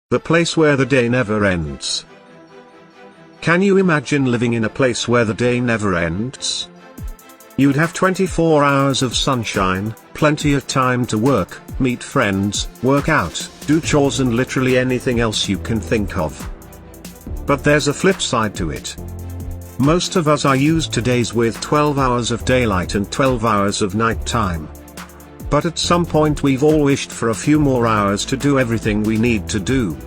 The place where the day never ends. Can you imagine living in a place where the day never ends? You'd have 24 hours of sunshine, plenty of time to work, meet friends, work out, do chores and literally anything else you can think of. But there's a flip side to it. Most of us are used to days with 12 hours of daylight and 12 hours of night time. But at some point we've all wished for a few more hours to do everything we need to do.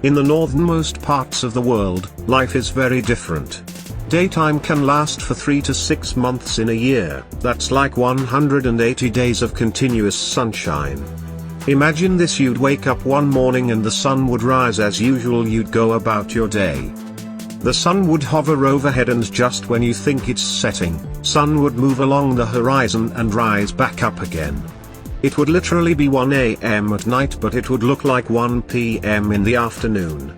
In the northernmost parts of the world, life is very different. Daytime can last for 3 to 6 months in a year, that's like 180 days of continuous sunshine. Imagine this: you'd wake up one morning and the sun would rise as usual, you'd go about your day. The sun would hover overhead and just when you think it's setting, sun would move along the horizon and rise back up again. It would literally be 1 a.m. at night, but it would look like 1 p.m. in the afternoon.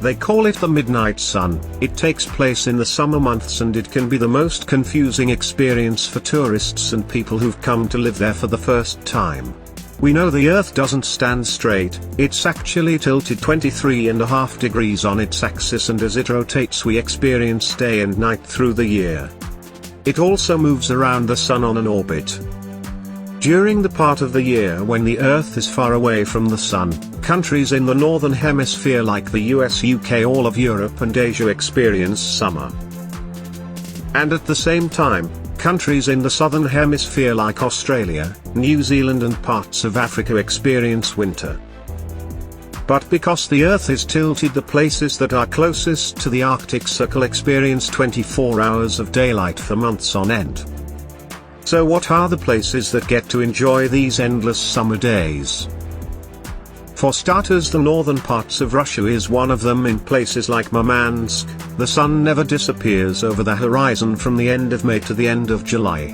They call it the midnight sun. It takes place in the summer months and it can be the most confusing experience for tourists and people who've come to live there for the first time. We know the Earth doesn't stand straight, it's actually tilted 23.5 degrees on its axis, and as it rotates we experience day and night through the year. It also moves around the sun on an orbit. During the part of the year when the Earth is far away from the sun, countries in the northern hemisphere like the US, UK, all of Europe and Asia experience summer. And at the same time, countries in the southern hemisphere like Australia, New Zealand and parts of Africa experience winter. But because the Earth is tilted, the places that are closest to the Arctic Circle experience 24 hours of daylight for months on end. So what are the places that get to enjoy these endless summer days? For starters, the northern parts of Russia is one of them. In places like Murmansk, the sun never disappears over the horizon from the end of May to the end of July.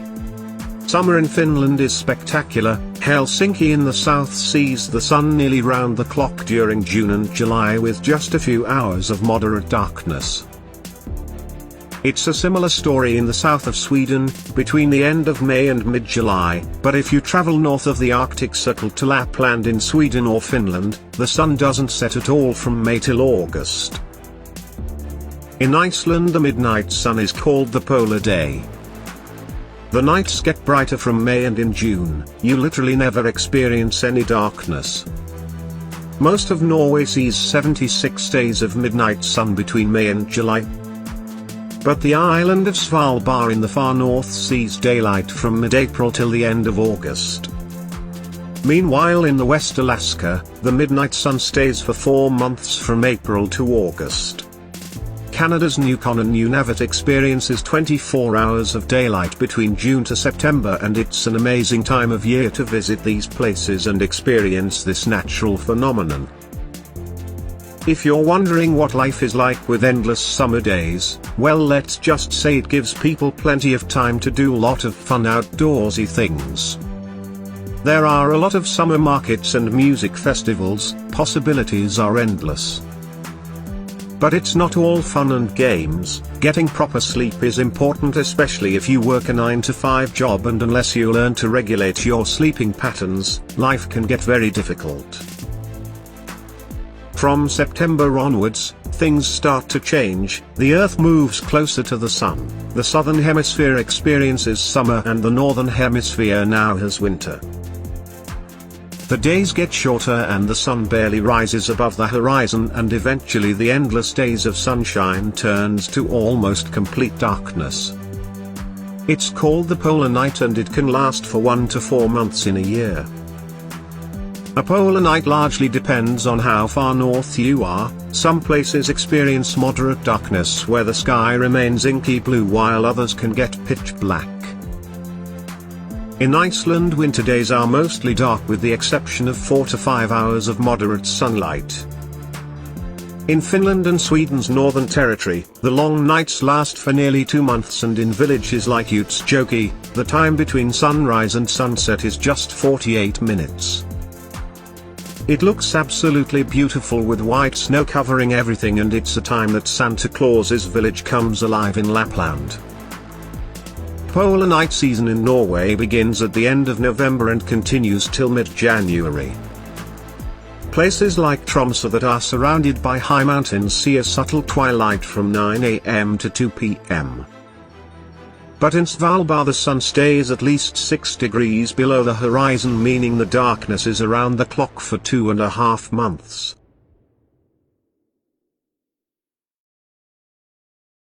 Summer in Finland is spectacular. Helsinki in the south sees the sun nearly round the clock during June and July with just a few hours of moderate darkness. It's a similar story in the south of Sweden, between the end of May and mid-July, but if you travel north of the Arctic Circle to Lapland in Sweden or Finland, the sun doesn't set at all from May till August. In Iceland the midnight sun is called the polar day. The nights get brighter from May, and in June, you literally never experience any darkness. Most of Norway sees 76 days of midnight sun between May and July. But the island of Svalbard in the far north sees daylight from mid-April till the end of August. Meanwhile in the West Alaska, the midnight sun stays for 4 months from April to August. Canada's Yukon and Nunavut experiences 24 hours of daylight between June to September, and it's an amazing time of year to visit these places and experience this natural phenomenon. If you're wondering what life is like with endless summer days, well, let's just say it gives people plenty of time to do a lot of fun outdoorsy things. There are a lot of summer markets and music festivals, possibilities are endless. But it's not all fun and games. Getting proper sleep is important, especially if you work a 9-to-5 job, and unless you learn to regulate your sleeping patterns, life can get very difficult. From September onwards, things start to change. The Earth moves closer to the sun, the southern hemisphere experiences summer and the northern hemisphere now has winter. The days get shorter and the sun barely rises above the horizon, and eventually the endless days of sunshine turns to almost complete darkness. It's called the polar night, and it can last for 1 to 4 months in a year. A polar night largely depends on how far north you are. Some places experience moderate darkness where the sky remains inky blue, while others can get pitch black. In Iceland, winter days are mostly dark with the exception of 4 to 5 hours of moderate sunlight. In Finland and Sweden's Northern Territory, the long nights last for nearly 2 months, and in villages like Utsjoki, the time between sunrise and sunset is just 48 minutes. It looks absolutely beautiful with white snow covering everything, and it's a time that Santa Claus's village comes alive in Lapland. Polar night season in Norway begins at the end of November and continues till mid-January. Places like Tromsø that are surrounded by high mountains see a subtle twilight from 9 AM to 2 PM. But in Svalbard the sun stays at least 6 degrees below the horizon, meaning the darkness is around the clock for 2.5 months.